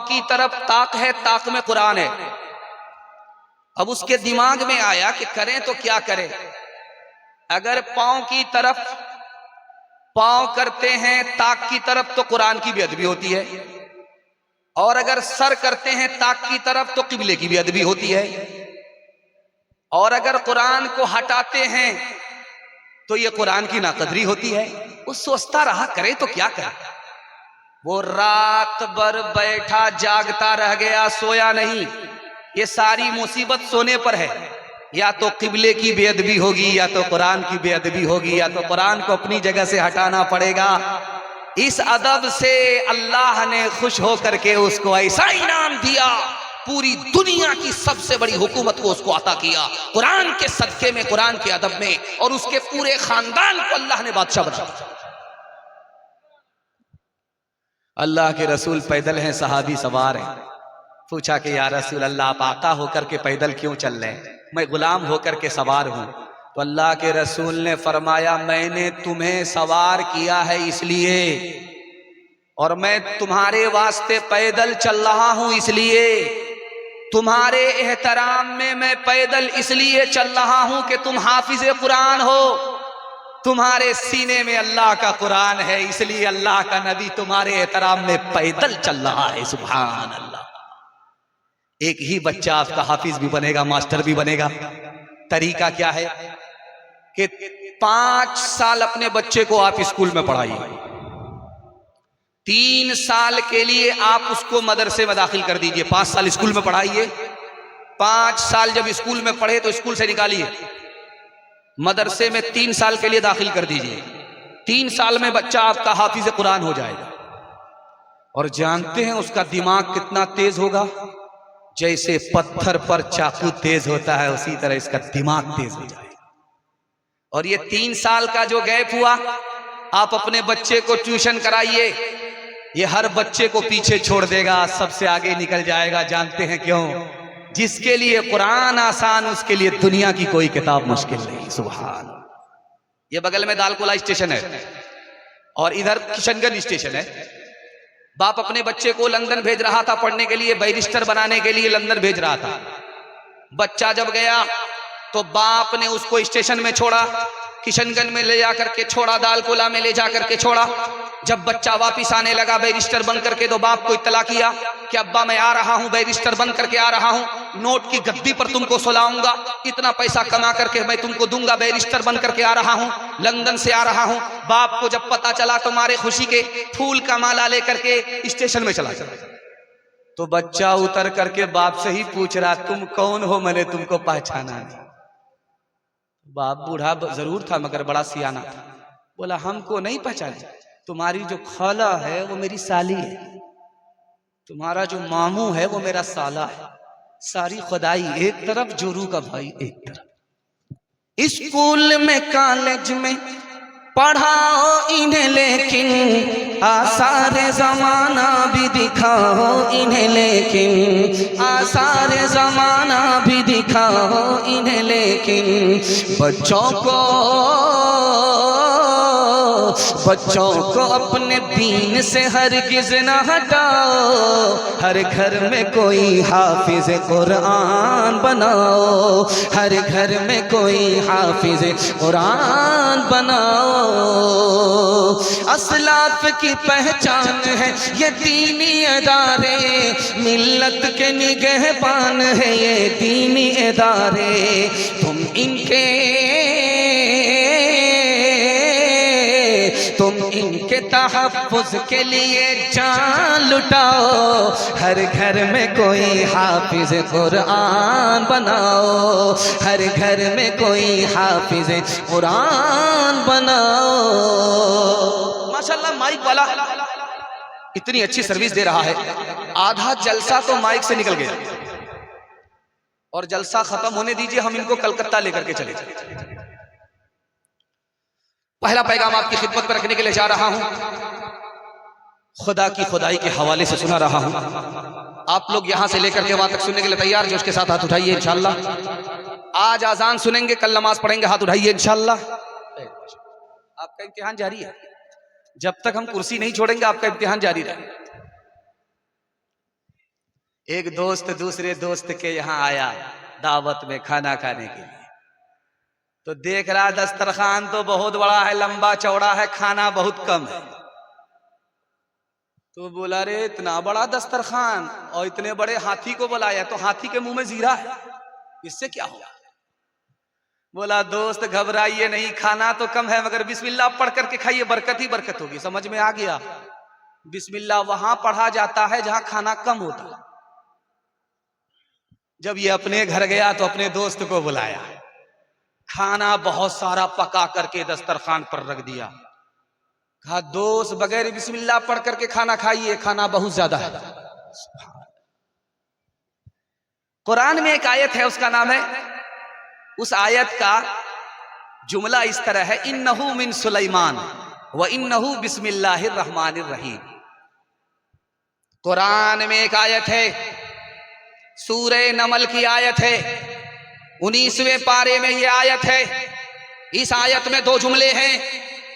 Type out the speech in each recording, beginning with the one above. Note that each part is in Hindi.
की तरफ ताक है, ताक में कुरान है। अब उसके दिमाग में आया कि करें तो क्या करें। अगर पांव की तरफ पांव करते हैं ताक की तरफ तो कुरान की भी अदबी होती है, और अगर सर करते हैं ताक की तरफ तो किबले की भी अदबी होती है, और अगर कुरान को हटाते हैं तो ये कुरान की नाकदरी होती है। वो सोचता रहा करे तो क्या करे। वो रात भर बैठा जागता रह गया, सोया नहीं। ये सारी मुसीबत सोने पर है। या तो किबले की बेअदबी होगी, या तो कुरान की बेअदबी होगी, या तो कुरान को अपनी जगह से हटाना पड़ेगा। इस अदब से अल्लाह ने खुश होकर के उसको ऐसा इनाम दिया, पूरी दुनिया की सबसे बड़ी हुकूमत को उसको अता किया कुरान के सदके में, कुरान के अदब में, और उसके पूरे खानदान को अल्लाह ने बादशाह बनाया। अल्लाह के रसूल पैदल हैं, सहाबी सवार हैं। पूछा कि या रसूल अल्लाह, आप आका होकर के पैदल क्यों चल रहे हैं? मैं गुलाम होकर के सवार हूं। तो अल्लाह के रसूल ने फरमाया, मैंने तुम्हें सवार किया है इसलिए, और मैं तुम्हारे वास्ते पैदल चल रहा हूं इसलिए, तुम्हारे एहतराम में मैं पैदल इसलिए चल रहा हूं कि तुम हाफिज कुरान हो, तुम्हारे सीने में अल्लाह का कुरान है, इसलिए अल्लाह का नबी तुम्हारे एहतराम में पैदल चल रहा है। सुभान अल्लाह। एक ही बच्चा आपका हाफिज भी बनेगा, मास्टर भी बनेगा। तरीका क्या है कि 5 साल अपने बच्चे को आप स्कूल में पढ़ाइए, 3 साल के लिए आप उसको मदरसे में दाखिल कर दीजिए। 5 साल स्कूल में पढ़ाइए, 5 साल जब स्कूल में पढ़े तो स्कूल से निकालिए, मदरसे में 3 साल के लिए दाखिल कर दीजिए। 3 साल में बच्चा आपका हाफिज कुरान हो जाएगा। और जानते हैं उसका दिमाग कितना तेज होगा? जैसे पत्थर पर चाकू तेज होता है, उसी तरह इसका दिमाग तेज हो जाएगा। और ये 3 साल का जो गैप हुआ, आप अपने बच्चे को ट्यूशन कराइए, ये हर बच्चे को पीछे छोड़ देगा, सबसे आगे निकल जाएगा। जानते हैं क्यों? जिसके लिए कुरान आसान, उसके लिए दुनिया की कोई किताब मुश्किल नहीं। सुभान। ये बगल में दालकोला स्टेशन है और इधर किशनगंज स्टेशन है। बाप अपने बच्चे को लंदन भेज रहा था पढ़ने के लिए, बैरिस्टर बनाने के लिए लंदन भेज रहा था। बच्चा जब गया तो बाप ने उसको स्टेशन में छोड़ा, किशनगंज में ले जाकर के छोड़ा, दालकोला में ले जाकर के छोड़ा। जब बच्चा वापिस आने लगा बैरिस्टर बन करके, तो बाप को इत्तला किया कि अब्बा मैं आ रहा हूं, बैरिस्टर बन करके आ रहा हूं, नोट की गद्दी पर तुमको सुलाऊंगा, इतना पैसा कमा करके मैं तुमको दूंगा, बैरिस्टर बन करके आ रहा हूं, लंदन से आ रहा हूं। बाप को जब पता चला तो मारे खुशी के फूल का माला लेकर के स्टेशन में चला गया। तो बच्चा उतर करके बाप से ही पूछ रहा, तुम कौन हो, मैंने तुमको पहचाना नहीं। बाप बूढ़ा जरूर था मगर बड़ा सियाना था। बोला हमको नहीं पहचाने, तुम्हारी जो खाला है वो मेरी साली है, तुम्हारा जो मामू है वो मेरा साला है। सारी खुदाई एक तरफ, जोरू का भाई एक तरफ। स्कूल में कॉलेज में पढ़ाओ इन्हें, लेकिन आसार जमाना भी दिखाओ इन्हें, लेकिन आसार जमाना भी दिखाओ इन्हें, लेकिन बच्चों को अपने दीन से हरगिज़ न हटाओ। हर घर में कोई हाफिज कुरान बनाओ, हर घर में कोई हाफिज कुरान बनाओ। अस्लाफ की पहचान है ये दीनी अदारे, मिल्लत के निगहबान है ये दीनी अदारे। तुम इनके तहफ़्फ़ुज़ के लिए जान लुटाओ। हर घर में कोई हाफिज कुरान बनाओ, हर घर में कोई हाफिज कुरान बनाओ। माशाल्लाह माइक वाला इतनी अच्छी सर्विस दे रहा है। आधा जलसा तो माइक से निकल गया, और जलसा खत्म होने दीजिए, हम इनको कलकत्ता लेकर के चले जाए। पहला पैगाम आपकी खिदमत पर रखने के लिए जा रहा हूं, खुदा की खुदाई के हवाले से सुना रहा हूं। आप लोग यहां से लेकर के वहां तक सुनने के लिए तैयार? जो उसके साथ हाथ उठाइए इंशाअल्लाह। आज आजान सुनेंगे, कल नमाज पढ़ेंगे, हाथ उठाइए इंशाअल्लाह। आपका इम्तिहान जारी है, जब तक हम कुर्सी नहीं छोड़ेंगे आपका इम्तिहान जारी रहेगा। एक दोस्त दूसरे दोस्त के यहाँ आया दावत में खाना खाने के लिए, तो देख रहा दस्तरखान तो बहुत बड़ा है, लंबा चौड़ा है, खाना बहुत कम है। तो बोला रे इतना बड़ा दस्तरखान और इतने बड़े हाथी को बुलाया, तो हाथी के मुंह में जीरा है, इससे क्या हुआ? बोला दोस्त घबराइए नहीं, खाना तो कम है मगर बिस्मिल्लाह पढ़ करके खाइए, बरकत ही बरकत होगी। समझ में आ गया? बिस्मिल्लाह वहां पढ़ा जाता है जहां खाना कम होता है। जब ये अपने घर गया तो अपने दोस्त को बुलाया, खाना बहुत सारा पका करके दस्तरखान पर रख दिया। कहा दोस्त बगैर बिस्मिल्लाह पढ़ करके खाना खाइए, खाना बहुत ज्यादा है। कुरान में एक आयत है, उसका नाम है, उस आयत का जुमला इस तरह है, इन्नहु मिन सुलैमान व इन्नहु बिस्मिल्लाहिर रहमानिर रहीम। कुरान में एक आयत है, सूरे नमल की आयत है, 19वें पारे में यह आयत है। इस आयत में 2 जुमले हैं,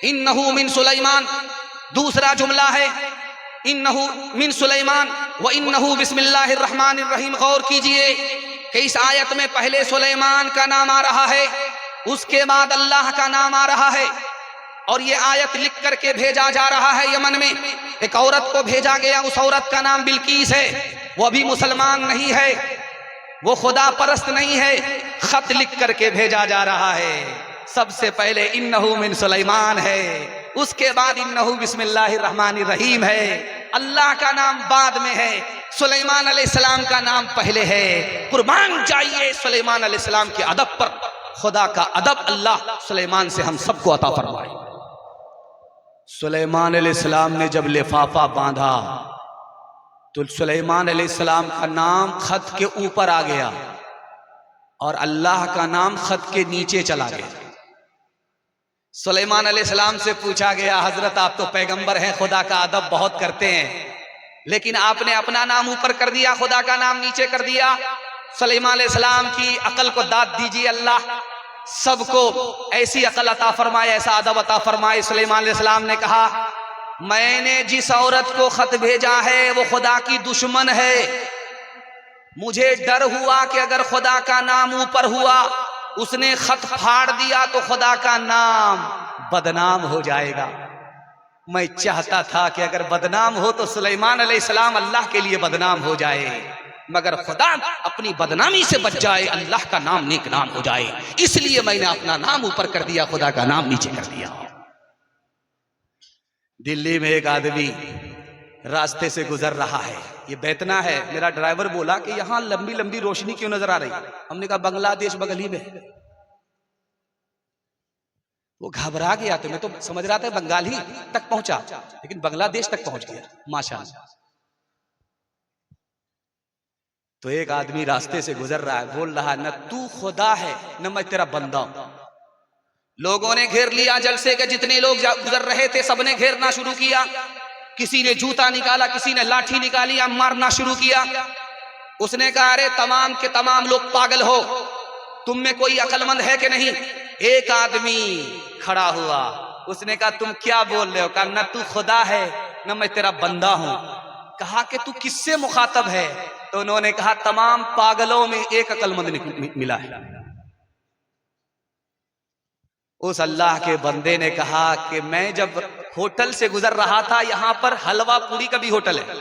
इन्नहु मिन सुलैमान, दूसरा जुमला है इन्नहु मिन सुलैमान व इन्नहु बिस्मिल्लाहिर रहमानिर रहीम। गौर कीजिए कि इस आयत में पहले सुलैमान का नाम आ रहा है, उसके बाद अल्लाह का नाम आ रहा है, और ये आयत लिख करके भेजा जा रहा है यमन में। एक औरत को भेजा गया, उस औरत का नाम बिल्कीस है, वो भी मुसलमान नहीं है, वो खुदा परस्त नहीं है, खत लिख करके भेजा जा रहा है। सबसे पहले इन्नहु मिन सुलैमान है, उसके बाद इन्नहु बिस्मिल्लाहिर रहमानिर रहीम है, अल्लाह का नाम बाद में है, सुलेमान अलैहिस्सलाम का नाम पहले है। कुर्बान जाइए सुलेमान अलैहिस्सलाम के अदब पर, खुदा का अदब अल्लाह सुलेमान से हम सबको अता फरमाए। सुलेमान अलैहिस्सलाम ने जब लिफाफा बांधा तो सुलेमान अलैहिस्सलाम का नाम खत के ऊपर आ गया और अल्लाह का नाम खत के नीचे चला गया। सुलेमान अलैहिस्सलाम से पूछा गया, हजरत आप तो पैगंबर हैं, खुदा का अदब बहुत करते हैं, लेकिन आपने अपना नाम ऊपर कर दिया, खुदा का नाम नीचे कर दिया। सुलेमान अलैहिस्सलाम की अकल को दाद दीजिए अल्लाह, सबको ऐसी अकल अता फरमाए, ऐसा अदब अता फरमाए। सुलेमान अलैहिस्सलाम ने कहा, मैंने जिस औरत को खत भेजा है वो खुदा की दुश्मन है, मुझे डर हुआ कि अगर खुदा का नाम ऊपर हुआ, उसने खत फाड़ दिया तो खुदा का नाम बदनाम हो जाएगा। मैं चाहता था कि अगर बदनाम हो तो सुलेमान अलैहिस्सलाम अल्लाह के लिए बदनाम हो जाए, मगर खुदा अपनी बदनामी से बच जाए, अल्लाह का नाम नेक नाम हो जाए, इसलिए मैंने अपना नाम ऊपर कर दिया, खुदा का नाम नीचे कर दिया। दिल्ली में एक आदमी रास्ते से गुजर रहा है, ये बेतना है, मेरा ड्राइवर बोला कि यहां लंबी लंबी रोशनी क्यों नजर आ रही? हमने कहा बांग्लादेश बगल ही में। वो घबरा गया, तो मैं तो समझ रहा था बंगाल ही तक पहुंचा, लेकिन बांग्लादेश तक पहुंच गया माशाअल्लाह। तो एक आदमी रास्ते से गुजर रहा है, बोल रहा न तू खुदा है न मैं तेरा बंदा हूं। लोगों ने घेर लिया, जलसे के जितने लोग गुजर रहे थे सबने घेरना शुरू किया, किसी ने जूता निकाला, किसी ने लाठी निकाली, मारना शुरू किया। उसने कहा, अरे तमाम के तमाम लोग पागल हो, तुम में कोई अक्लमंद है कि नहीं? एक आदमी खड़ा हुआ, उसने कहा तुम क्या बोल रहे हो? कहा न तू खुदा है न मैं तेरा बंदा हूं। कहा कि तू किससे मुखातब है? तो उन्होंने कहा तमाम पागलों में एक अक्लमंद मिला है। उस अल्लाह के बंदे ने कहा कि मैं जब होटल से गुजर रहा था, यहां पर हलवा पूरी का भी होटल है,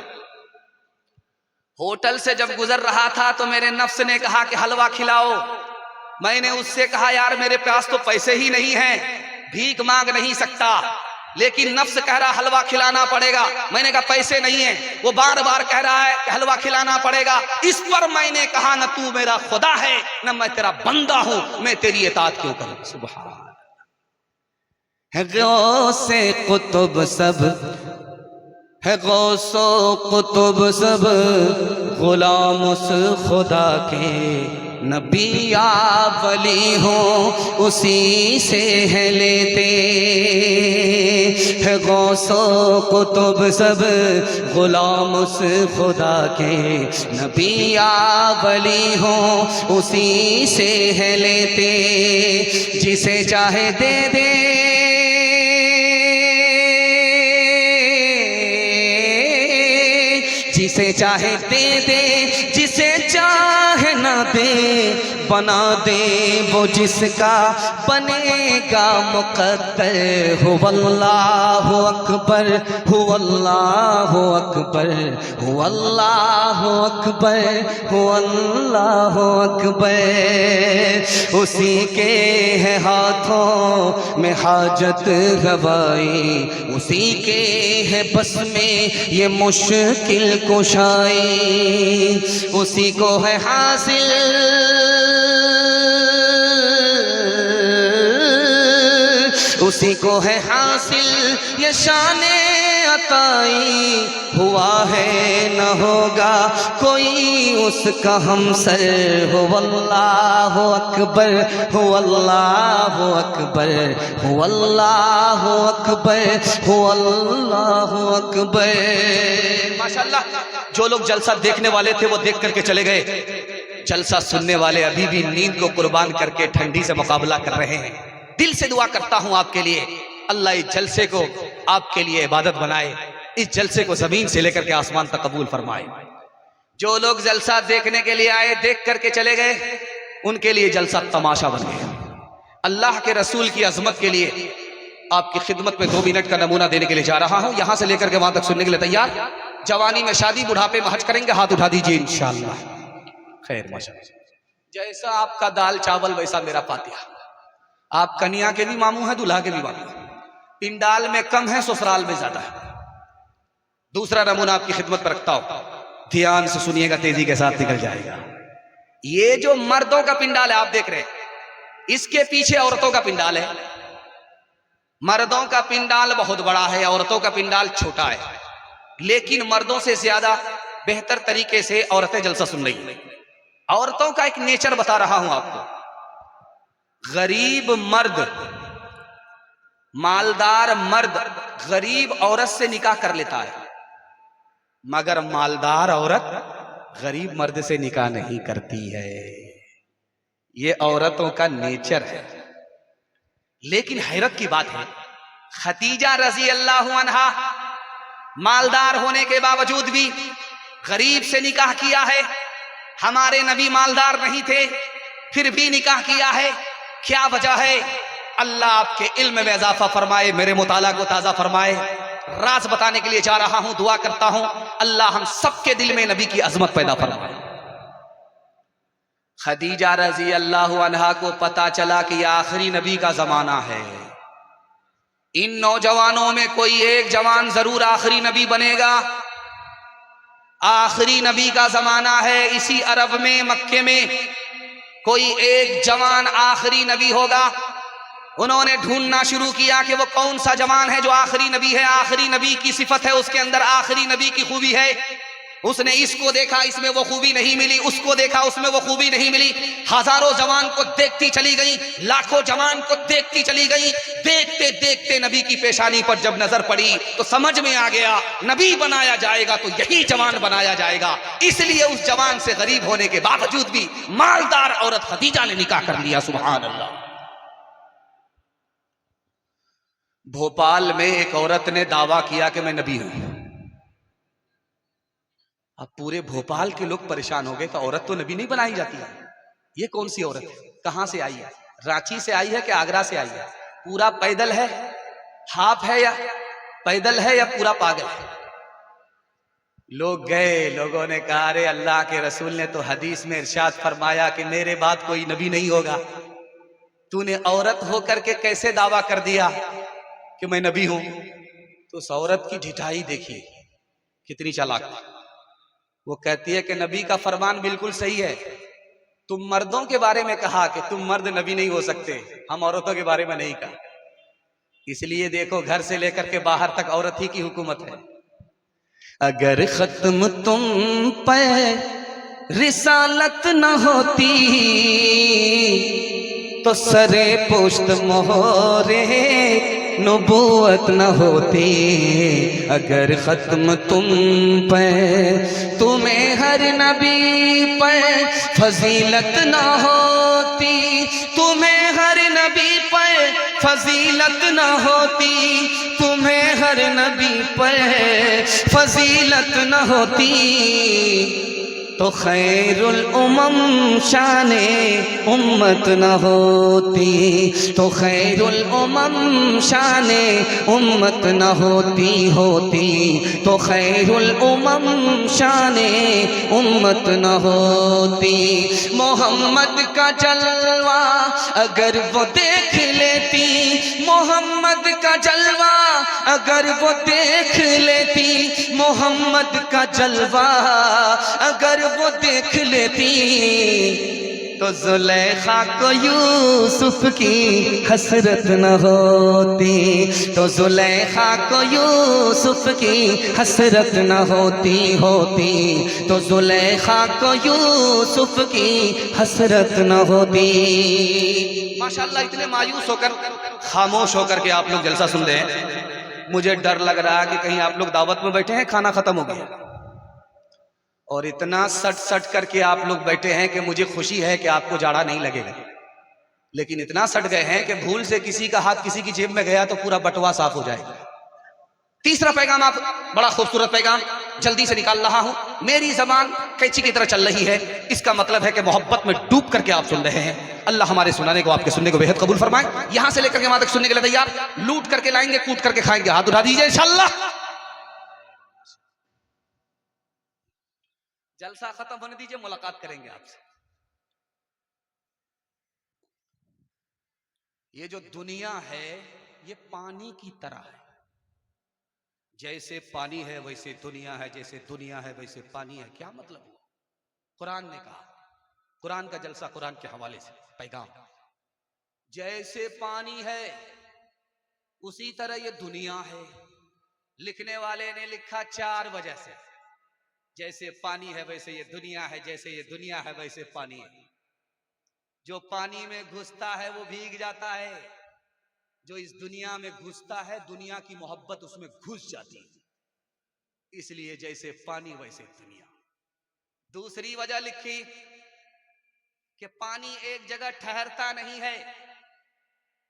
होटल से जब गुजर रहा था तो मेरे नफ्स ने कहा कि हलवा खिलाओ। मैंने उससे कहा यार मेरे पास तो पैसे ही नहीं हैं, भीख मांग नहीं सकता, लेकिन नफ्स कह रहा हलवा खिलाना पड़ेगा। मैंने कहा पैसे नहीं है, वो बार बार कह रहा है कि हलवा खिलाना पड़ेगा। इस पर मैंने कहा न तू मेरा खुदा है न मैं तेरा बंदा हूं, मैं तेरी इताअत क्यों करूं? सुभान है गौसे कुतुब सब है, गौसो कुतुब सब गुलाम उस खुदा के, नबी या वली हो उसी से है लेते है। गौसो कुतुब सब गुलाम उस खुदा के, नबी या वली हो उसी से है लेते, जिसे चाहे दे दे जिसे चाहे दे दे, जिसे चाहे ना दे, बना दे वो जिसका बनेगा मुक़द्दर। हुवल्लाहु अकबर, हुवल्लाहु अकबर, हुवल्लाहु अकबर, हुवल्लाहु अकबर। उसी के है हाथों में हाजत रवाई, उसी के है बस में ये मुश्किल कुशाई, उसी को है हासिल उसी को है हासिल ये शाने अताई। हुआ है न होगा कोई उसका हमसर। हुवल्लाहु अकबर, हुवल्लाहु अकबर, हुवल्लाहु अकबर, हुवल्लाहु अकबर। माशाअल्लाह, जो लोग जलसा देखने वाले थे वो देख करके चले गए, जलसा सुनने वाले अभी भी नींद को कुर्बान करके ठंडी से मुकाबला कर रहे हैं। दिल से दुआ करता हूं आपके लिए, अल्लाह इस जलसे को आपके लिए इबादत बनाए, इस जलसे को जमीन से लेकर के आसमान तक कबूल फरमाए। जो लोग जलसा देखने के लिए आए, देख करके चले गए, उनके लिए जलसा तमाशा बन गया। अल्लाह के रसूल की अजमत के लिए आपकी खिदमत में 2 मिनट का नमूना देने के लिए जा रहा हूं। यहां से लेकर के वहां तक सुनने के लिए तैयार? जवानी में शादी, बुढ़ापे में हज करेंगे, हाथ उठा दीजिए इंशाअल्लाह। खैर माशाअल्लाह। जैसा आपका दाल चावल वैसा मेरा फातिहा। आप कन्या के भी मामू हैं, दूल्हा के भी मामू हैं। पिंडाल में कम है, ससुराल में ज्यादा है। दूसरा नमूना आपकी खिदमत पर रखता हूं, ध्यान से सुनिएगा, तेजी के साथ निकल जाएगा। ये जो मर्दों का पिंडाल है आप देख रहे हैं, इसके पीछे औरतों का पिंडाल है। मर्दों का पिंडाल बहुत बड़ा है, औरतों का पिंडाल छोटा है, लेकिन मर्दों से ज्यादा बेहतर तरीके से औरतें जलसा सुन रही हैं। औरतों का एक नेचर बता रहा हूं आपको। गरीब मर्द, मालदार मर्द गरीब औरत से निकाह कर लेता है, मगर मालदार औरत गरीब मर्द से निकाह नहीं करती है। ये औरतों का नेचर है। लेकिन हैरत की बात है, खदीजा रजी अल्लाह अन्हा मालदार होने के बावजूद भी गरीब से निकाह किया है। हमारे नबी मालदार नहीं थे, फिर भी निकाह किया है। क्या वजह है? अल्लाह आपके इल्म में इजाफा फरमाए, मेरे मुताला को ताजा फरमाए। राज बताने के लिए जा रहा हूं, दुआ करता हूं अल्लाह हम सबके दिल में नबी की अजमत पैदा फरमाए। खदीजा रजी अल्लाह अन्हा को पता चला कि यह आखिरी नबी का जमाना है। इन नौजवानों में कोई एक जवान जरूर आखिरी नबी बनेगा। आखिरी नबी का जमाना है। इसी अरब में, मक्के में कोई एक जवान आखिरी नबी होगा। उन्होंने ढूंढना शुरू किया कि वो कौन सा जवान है जो आखिरी नबी है। आखिरी नबी की सिफत है, उसके अंदर आखिरी नबी की खूबी है। उसने इसको देखा, इसमें वो खूबी नहीं मिली, उसको देखा, उसमें वो खूबी नहीं मिली। हजारों जवान को देखती चली गई, लाखों जवान को देखती चली गई। देखते देखते नबी की पेशानी पर जब नजर पड़ी तो समझ में आ गया, नबी बनाया जाएगा तो यही जवान बनाया जाएगा। इसलिए उस जवान से गरीब होने के बावजूद भी मालदार औरत खदीजा ने निकाह कर लिया। सुभान अल्लाह। भोपाल में एक औरत ने दावा किया कि मैं नबी हूं। अब पूरे भोपाल के लोग परेशान हो गए कि औरत तो नबी नहीं बनाई जाती है, ये कौन सी औरत है, कहां से आई है, रांची से आई है कि आगरा से आई है, पूरा पैदल है, हाफ है या पैदल है या पूरा पागल है। लोग गए, लोगों ने कहा अरे अल्लाह के रसूल ने तो हदीस में इरशाद फरमाया कि मेरे बाद कोई नबी नहीं होगा, तूने औरत होकर के कैसे दावा कर दिया कि मैं नबी हूं। तो उस औरत की ढिठाई देखिए कितनी चालाक। वो कहती है कि नबी का फरमान बिल्कुल सही है, तुम मर्दों के बारे में कहा कि तुम मर्द नबी नहीं हो सकते, हम औरतों के बारे में नहीं कहा। इसलिए देखो घर से लेकर के बाहर तक औरत ही की हुकूमत है। अगर खत्म तुम पे रिसालत न होती तो सरे पुश्त मोहरे नबूवत न होती। अगर खत्म तुम पे तुम्हें हर नबी पर फजीलत न होती, तुम्हें हर नबी पर फजीलत न होती, तुम तुम्हें हर नबी पर फजीलत न होती तो खैरुल उमम शाने उम्मत न होती, तो खैरुल उमम शाने उम्मत न होती तो खैरुल उमम शाने उम्मत न होती। मोहम्मद का जलवा अगर वो देख लेती, मोहम्मद का जलवा अगर वो देख लेती, मोहम्मद का जलवा अगर वो देख लेती तो जुलेखा को यूसुफ की हसरत न होती, तो जुलेखा को यूसुफ की हसरत न होती तो जुलेखा को यूसुफ की हसरत न होती। माशाल्लाह इतने मायूस होकर खामोश होकर के आप लोग जलसा सुन रहे हैं। मुझे डर लग रहा है कि कहीं आप लोग दावत में बैठे हैं, खाना खत्म हो गया और इतना सट करके आप लोग बैठे हैं कि मुझे खुशी है कि आपको जाड़ा नहीं लगेगा, लेकिन इतना सट गए हैं कि भूल से किसी का हाथ किसी की जेब में गया तो पूरा बटवा साफ हो जाएगा। तीसरा पैगाम, आप बड़ा खूबसूरत पैगाम जल्दी से निकाल रहा हूं। मेरी जबान कैंची की तरह चल रही है, इसका मतलब है कि मोहब्बत में डूब करके आप सुन रहे हैं। अल्लाह हमारे सुनाने को, आपके सुनने को बेहद कबूल फरमाए। यहां से लेकर के वहां तक सुनने के लिए तैयार, लूट करके लाएंगे, कूट करके खाएंगे, हाथ उठा दीजिए इंशाअल्लाह। जलसा खत्म होने दीजिए, मुलाकात करेंगे आपसे। ये जो दुनिया है ये पानी की तरह है, जैसे पानी है वैसे दुनिया है, जैसे दुनिया है वैसे पानी है। क्या मतलब हुआ? कुरान ने कहा, कुरान का जलसा, कुरान के हवाले से पैगाम, जैसे पानी है उसी तरह ये दुनिया है। लिखने वाले ने लिखा चार वजह से, जैसे पानी है वैसे ये दुनिया है, जैसे ये दुनिया है वैसे पानी है। जो पानी में घुसता है वो भीग जाता है, जो इस दुनिया में घुसता है दुनिया की मोहब्बत उसमें घुस जाती है, इसलिए जैसे पानी वैसे दुनिया। दूसरी वजह लिखी कि पानी एक जगह ठहरता नहीं है,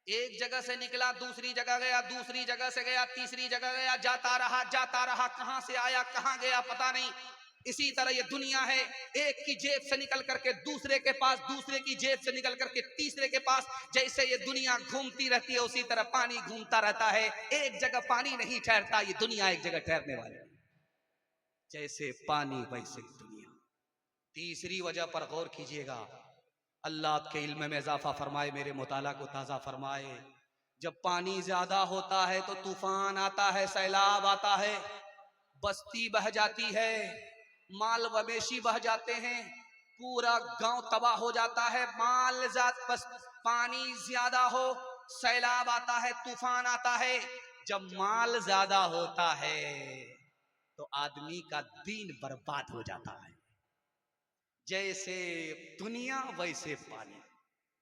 एक जगह से निकला दूसरी जगह गया, दूसरी जगह से गया तीसरी जगह गया, जाता रहा, कहां से आया कहां गया पता नहीं। इसी तरह ये दुनिया है, एक की जेब से निकल करके दूसरे के पास, दूसरे की जेब से निकल करके तीसरे के पास। जैसे ये दुनिया घूमती रहती है उसी तरह पानी घूमता रहता है, एक जगह पानी नहीं ठहरता, ये दुनिया एक जगह ठहरने वाली है। जैसे पानी वैसे दुनिया। तीसरी वजह पर गौर कीजिएगा, अल्लाह आपके इल्म में इजाफा फरमाए, मेरे मुताला को ताज़ा फरमाए। जब पानी ज्यादा होता है तो तूफान आता है, सैलाब आता है, बस्ती बह जाती है, माल मवेशी बह जाते हैं, पूरा गांव तबाह हो जाता है। बस पानी ज्यादा हो, सैलाब आता है, तूफान आता है। जब माल ज्यादा होता है तो आदमी का दीन बर्बाद हो जाता है। जैसे दुनिया वैसे पानी।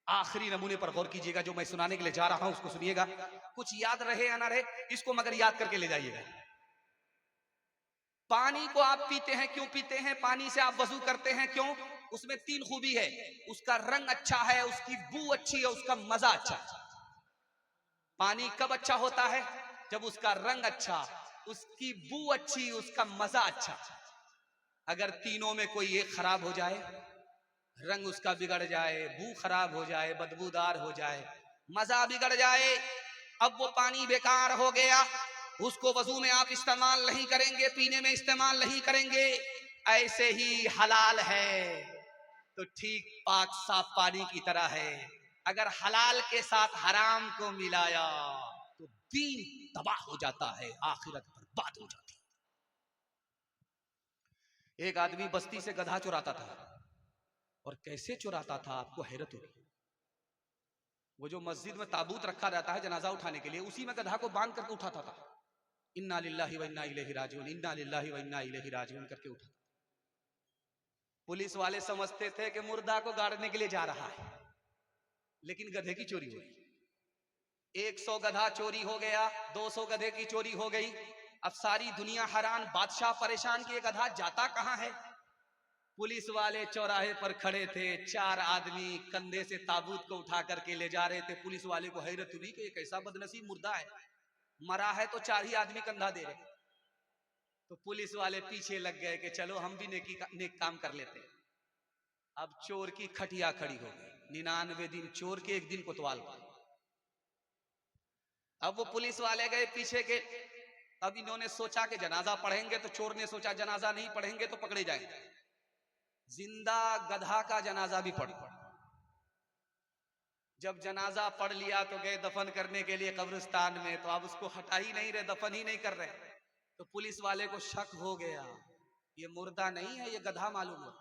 आखिरी नमूने पर गौर कीजिएगा, जो मैं सुनाने के लिए जा रहा हूं उसको सुनिएगा, कुछ याद रहे या ना रहे इसको मगर याद करके ले जाइएगा। पानी को आप पीते हैं, क्यों पीते हैं? पानी से आप वजू करते हैं, क्यों? उसमें तीन खूबी है, उसका रंग अच्छा है, उसकी बू अच्छी है, उसका मजा अच्छा है। पानी कब अच्छा होता है? जब उसका रंग अच्छा, उसकी बू अच्छी, उसका मजा अच्छा। अगर तीनों में कोई एक खराब हो जाए, रंग उसका बिगड़ जाए, बू खराब हो जाए, बदबूदार हो जाए, मजा बिगड़ जाए, अब वो पानी बेकार हो गया। उसको वजू में आप इस्तेमाल नहीं करेंगे, पीने में इस्तेमाल नहीं करेंगे। ऐसे ही हलाल है तो ठीक पाक साफ पानी की तरह है, अगर हलाल के साथ हराम को मिलाया तो दीन तबाह हो जाता है, आखिरत बर्बाद हो जाती है। एक आदमी बस्ती से गधा चुराता था, और कैसे चुराता था आपको हैरत होगी। वो जो मस्जिद में ताबूत रखा रहता है जनाजा उठाने के लिए, उसी में गधा को बांध करके उठाता था। इन्ना लिल्लाहि व इन्ना इलैहि राजिऊन, इन्ना लिल्लाहि व इन्ना इलैहि राजिऊन करके उठाता। पुलिस वाले समझते थे कि मुर्दा को गाड़ने के लिए जा रहा है, लेकिन गधे की चोरी हुई। 100 गधा चोरी हो गया, 200 गधे की चोरी हो गई। अब सारी दुनिया हैरान, बादशाह परेशान कि ये गधा जाता कहां है। पुलिस वाले चौराहे पर खड़े थे, 4 आदमी कंधे से ताबूत को उठा करके ले जा रहे थे। पुलिस वाले को हैरत हुई कि ये कैसा बदनसीब मुर्दा है, मरा है तो 4 ही आदमी कंधा दे रहे। तो पुलिस वाले पीछे लग गए कि चलो हम भी नेक काम कर लेते। अब चोर की खटिया खड़ी हो गई, 99 दिन चोर के, 1 दिन कोतवाल का। अब वो पुलिस वाले गए पीछे के। अब इन्होंने सोचा कि जनाजा पढ़ेंगे, तो चोर ने सोचा जनाजा नहीं पढ़ेंगे तो पकड़े जाएंगे। जिंदा गधा का जनाजा भी पढ़। जब जनाजा पढ़ लिया तो गए दफन करने के लिए कब्रिस्तान में, तो अब उसको हटा ही नहीं रहे, दफन ही नहीं कर रहे। तो पुलिस वाले को शक हो गया, ये मुर्दा नहीं है, ये गधा मालूम हो।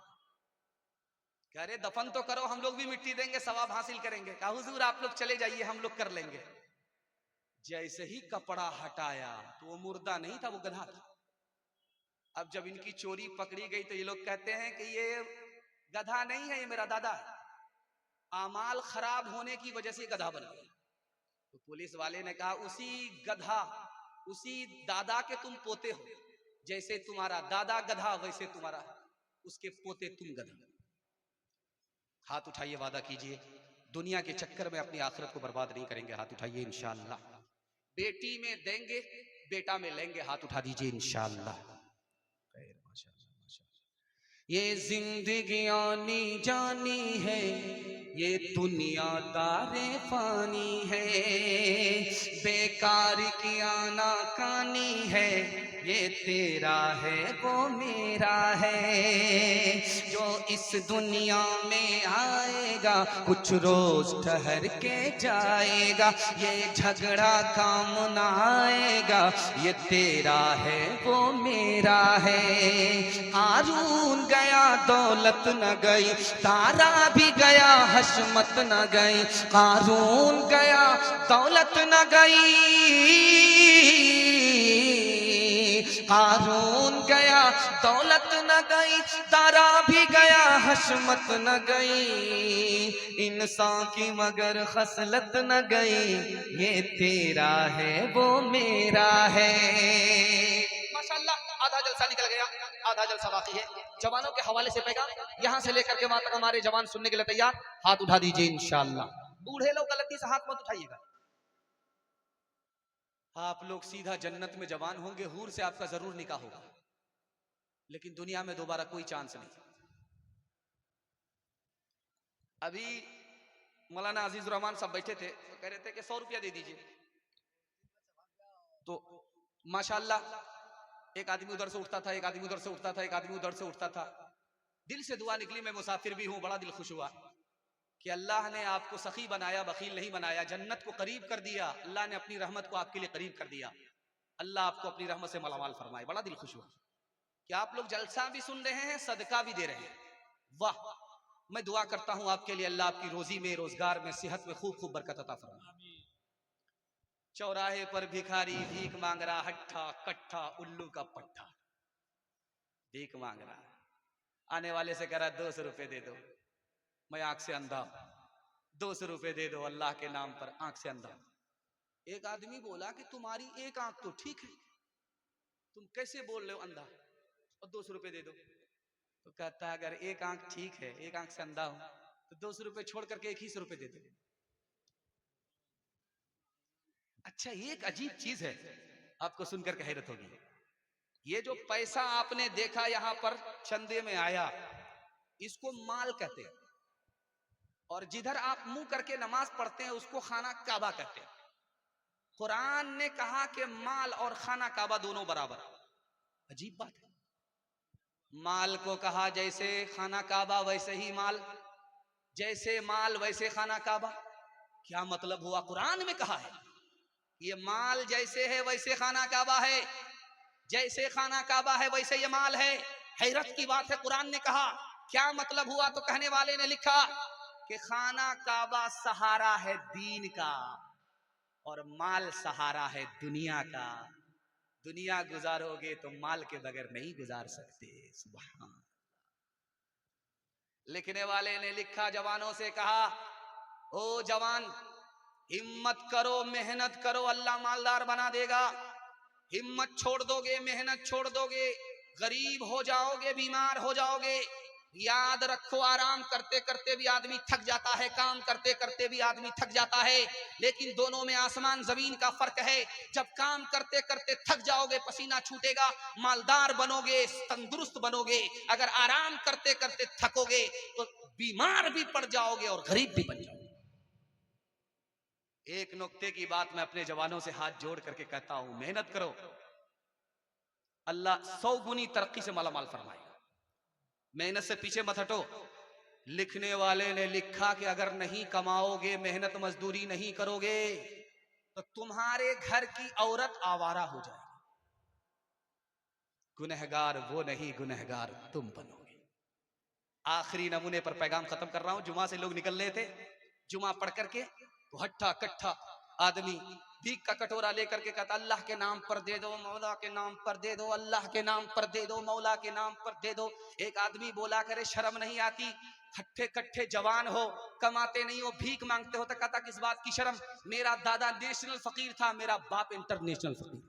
कह रहे दफन तो करो, हम लोग भी मिट्टी देंगे, सवाब हासिल करेंगे। कहा हुजूर आप लोग चले जाइए, हम लोग कर लेंगे। जैसे ही कपड़ा हटाया तो वो मुर्दा नहीं था, वो गधा था। अब जब इनकी चोरी पकड़ी गई तो ये लोग कहते हैं कि ये गधा नहीं है, ये मेरा दादा है, आमाल खराब होने की वजह से गधा बन गया। तो पुलिस वाले ने कहा उसी गधा, उसी दादा के तुम पोते हो, जैसे तुम्हारा दादा गधा वैसे तुम्हारा उसके पोते तुम गधा। हाथ उठाइए, वादा कीजिए दुनिया के चक्कर में अपनी आखिरत को बर्बाद नहीं करेंगे। हाथ उठाइए इंशाअल्लाह। बेटी में देंगे, बेटा में लेंगे। हाथ उठा दीजिए इंशाअल्लाह। ये जिंदगी आनी जानी है, ये दुनिया दारे फानी है, बेकार की आना कानी है, ये तेरा है वो मेरा है। जो इस दुनिया में आएगा कुछ रोज ठहर के जाएगा, ये झगड़ा काम न आएगा, ये तेरा है वो मेरा है। कारून गया दौलत न गई, तारा भी गया हशमत न गई। कारून गया दौलत न गई, कारून गया दौलत न गई, तारा भी गया हशमत न गई। इंसान की मगर खसलत न गई, ये तेरा है वो मेरा है। माशाअल्लाह आधा जलसा निकल गया, आधा जलसा बाकी है। जवानों के हवाले से पैगाम यहां से लेकर के वहां तक हमारे जवान सुनने के लिए तैयार। हाथ उठा दीजिए इंशाअल्लाह। बूढ़े लोग गलती से हाथ मत उठाइएगा। आप लोग सीधा जन्नत में जवान होंगे, हूर से आपका जरूर निकाह होगा, लेकिन दुनिया में दोबारा कोई चांस नहीं। अभी मौलाना अजीजुर रहमान साहब बैठे थे तो कह रहे थे कि 100 रुपया दे दीजिए। तो माशाअल्लाह एक आदमी उधर से उठता था, एक आदमी उधर से उठता था, एक आदमी उधर से उठता था। दिल से दुआ निकली, मैं मुसाफिर भी हूं, बड़ा दिल खुश हुआ कि अल्लाह ने आपको सखी बनाया, बखील नहीं बनाया, जन्नत को करीब कर दिया। अल्लाह ने अपनी रहमत को आपके लिए करीब कर दिया। अल्लाह आपको अपनी रहमत से मालामाल फरमाए। बड़ा दिल खुश हुआ कि आप लोग जलसा भी सुन रहे हैं, सदका भी दे रहे हैं। वाह, मैं दुआ करता हूं आपके लिए, अल्लाह आपकी रोजी में, रोजगार में, सेहत में खूब खूब बरकत अता फरमाए। चौराहे पर भिखारी भीख मांग रहा, हट्ठा कट्ठा उल्लू का पट्ठा, भीख मांग रहा। आने वाले से कह रहा 200 रुपए दे दो, मैं आंख से अंधा, 200 रुपए दे दो अल्लाह के नाम पर, आंख से अंधा। एक आदमी बोला कि तुम्हारी एक आंख तो ठीक है, तुम कैसे बोल रहे हो अंधा और 200 रुपए दे दो? तो कहता है अगर एक आंख ठीक है, एक आंख से अंधा हूं, तो 200 रुपए छोड़ करके 100 रुपए दे दो। अच्छा, एक अजीब चीज है, आपको सुनकर के हैरत होगी। ये जो पैसा आपने देखा यहां पर चंदे में आया, इसको माल कहते हैं, और जिधर आप मुंह करके नमाज पढ़ते हैं उसको खाना काबा कहते हैं। कुरान ने कहा कि माल और खाना काबा दोनों बराबर। अजीब बात है, माल को कहा जैसे खाना काबा वैसे ही माल, जैसे माल वैसे खाना काबा। क्या मतलब हुआ? कुरान में कहा है ये माल जैसे है वैसे खाना काबा है, जैसे खाना काबा है वैसे ये माल है। हैरत की बात है, कुरान ने कहा, क्या मतलब हुआ? तो कहने वाले ने लिखा कि खाना काबा सहारा है दीन का और माल सहारा है दुनिया का। दुनिया गुजारोगे तो माल के बगैर नहीं गुजार सकते। सुभान। लिखने वाले ने लिखा, जवानों से कहा, ओ जवान हिम्मत करो, मेहनत करो, अल्लाह मालदार बना देगा। हिम्मत छोड़ दोगे, मेहनत छोड़ दोगे, गरीब हो जाओगे, बीमार हो जाओगे, याद रखो, आराम करते करते भी आदमी थक जाता है, काम करते करते भी आदमी थक जाता है, लेकिन दोनों में आसमान जमीन का फर्क है। जब काम करते करते थक जाओगे, पसीना छूटेगा, मालदार बनोगे, तंदुरुस्त बनोगे। अगर आराम करते करते थकोगे तो बीमार भी पड़ जाओगे और गरीब भी बन जाओगे। एक नुक्ते की बात मैं अपने जवानों से हाथ जोड़ करके कहता हूं, मेहनत करो, अल्लाह 100 गुनी तरक्की से मालामाल फरमाएगा। मेहनत से पीछे मत हटो। लिखने वाले ने लिखा कि अगर नहीं कमाओगे, मेहनत मजदूरी नहीं करोगे, तो तुम्हारे घर की औरत आवारा हो जाएगी। गुनहगार वो नहीं, गुनहगार तुम बनोगे। आखिरी नमूने पर पैगाम खत्म कर रहा हूं। जुमा से लोग निकल रहे थे, जुमा पढ़ करके तो हट्ठा कट्ठा आदमी भीख का कटोरा लेकर के कहता, अल्लाह के नाम पर दे दो, मौला के नाम पर दे दो, अल्लाह के नाम पर दे दो, मौला के नाम पर दे दो। एक आदमी बोला, करे शर्म नहीं आती? हट्ठे कट्ठे जवान हो, कमाते नहीं हो, भीख मांगते हो, तो कहता किस बात की शर्म? मेरा दादा नेशनल फकीर था, मेरा बाप इंटरनेशनल फकीर।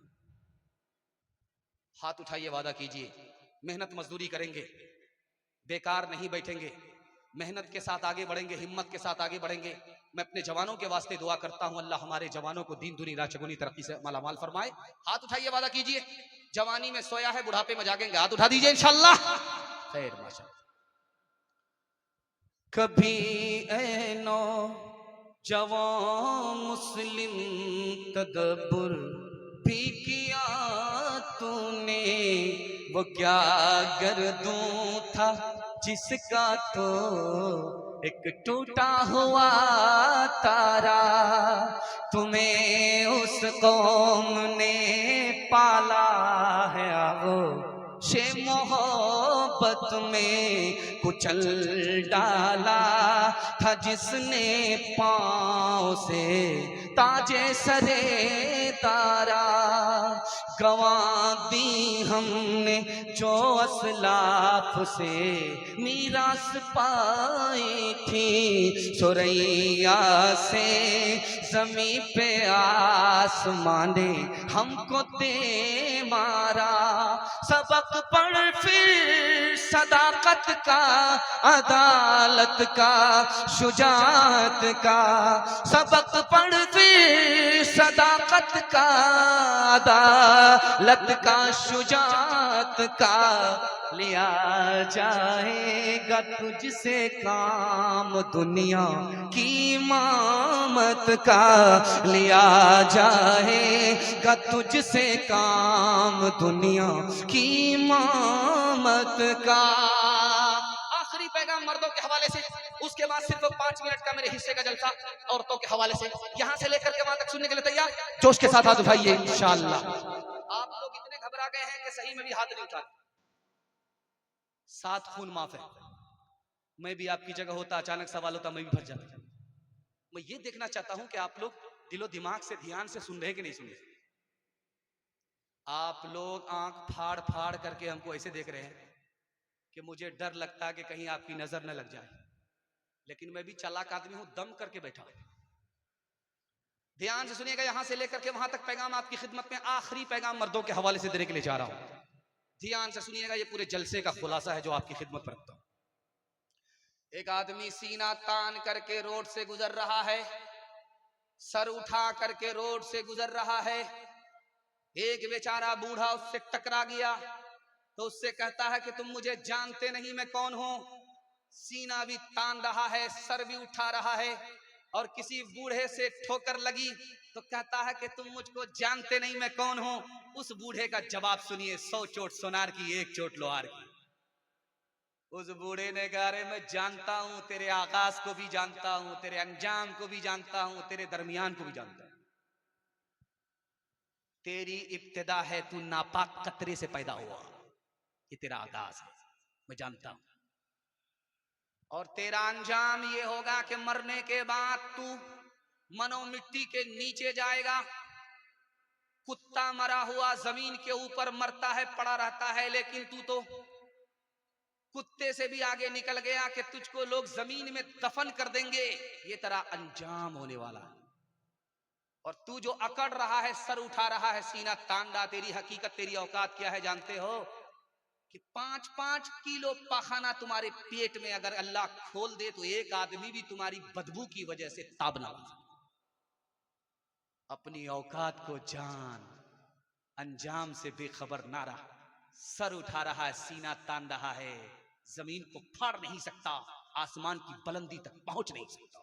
हाथ उठाइए, वादा कीजिए, मेहनत मजदूरी करेंगे, बेकार नहीं बैठेंगे, मेहनत के साथ आगे बढ़ेंगे, हिम्मत के साथ आगे बढ़ेंगे। मैं अपने जवानों के वास्ते दुआ करता हूं, अल्लाह हमारे जवानों को दीन दुनी रात चौगुनी तरक्की से मालामाल फरमाए। हाथ उठाइए, वादा कीजिए, जवानी में सोया है, बुढ़ापे में जागेंगे। हाथ उठा दीजिए, इंशाअल्लाह। खैर, माशाअल्लाह। कभी ऐनो जवान मुस्लिम तदब्बुर भी किया तूने, वो क्या गर्दूं था जिसका तो एक टूटा हुआ तारा। तुम्हें उस कौम ने पाला है, आओ शे मोहब्बत में कुचल डाला था जिसने पांव से ताजे सरे तारा। गवा दी हमने जो असलाफ से मीरास पाई थी, सुरैया से जमी पे आसमां ने हमको दे मारा। सबक पढ़ फिर सदाकत का, अदालत का, शुजात का। सबक पढ़ फिर सदाकत का, अदालत का, शुजात का। लिया जाएगा तुझसे काम दुनिया की इमामत का। लिया जाएगा तुझसे काम दुनिया की इमामत का। आखिरी पैगाम मर्दों के हवाले से, उसके बाद सिर्फ 5 मिनट का मेरे हिस्से का जलसा औरतों के हवाले से। यहां से लेकर के वहां तक सुनने के लिए तैयार? जोश के साथ हाथ उठाइए इंशाअल्लाह। आप लोग इतने घबरा गए हैं कि सही में भी हाथ नहीं उठा। 7 खून माफ है। मैं भी आपकी जगह होता, अचानक सवाल होता, मैं भी फंस जाता। मैं ये देखना चाहता हूं कि आप लोग दिलो दिमाग से ध्यान से सुन रहे कि नहीं सुन रहे। आप लोग आंख फाड़ फाड़ करके हमको ऐसे देख रहे हैं कि मुझे डर लगता है कि कहीं आपकी नजर न लग जाए, लेकिन मैं भी चालाक आदमी हूं, दम करके बैठा। ध्यान से सुनिएगा, यहां से लेकर के वहां तक पैगाम आपकी खिदमत में। आखिरी पैगाम मर्दों के हवाले से देने के लिए जा रहा हूं। ध्यान से सुनिएगा, ये पूरे जलसे का खुलासा है जो आपकी खिदमत पर रखता हूं। एक आदमी सीना तान करके रोड से गुजर रहा है, सर उठा करके रोड से गुजर रहा है। एक बेचारा बूढ़ा उससे टकरा गया तो उससे कहता है कि तुम मुझे जानते नहीं, मैं कौन हूं। सीना भी तान रहा है, सर भी उठा रहा है, और किसी बूढ़े से ठोकर लगी तो कहता है कि तुम मुझको जानते नहीं, मैं कौन हूं। उस बूढ़े का जवाब सुनिए, 100 चोट सोनार की, 1 चोट लोहार की। उस बूढ़े ने कहा, रे मैं जानता हूं, तेरे आगाज को भी जानता हूं, तेरे अंजाम को भी जानता हूं, तेरे दरमियान को भी जानता हूं। तेरी इब्तिदा है, तू नापाक कतरे से पैदा हुआ, ये तेरा आगाज है, मैं जानता हूं। और तेरा अंजाम ये होगा कि मरने के बाद तू मनो मिट्टी के नीचे जाएगा। कुत्ता मरा हुआ जमीन के ऊपर मरता है, पड़ा रहता है, लेकिन तू तो कुत्ते से भी आगे निकल गया कि तुझको लोग जमीन में दफन कर देंगे। ये तेरा अंजाम होने वाला है। और तू जो अकड़ रहा है, सर उठा रहा है, सीना तान रहा, तेरी हकीकत, तेरी औकात क्या है जानते हो? कि 5-5 किलो पाखाना तुम्हारे पेट में अगर अल्लाह खोल दे तो एक आदमी भी तुम्हारी बदबू की वजह से ताब ना ला। अपनी औकात को जान, अंजाम से बेखबर ना रहा, सर उठा रहा है, सीना तान रहा है, जमीन को फाड़ नहीं सकता, आसमान की बुलंदी तक पहुंच नहीं सकता।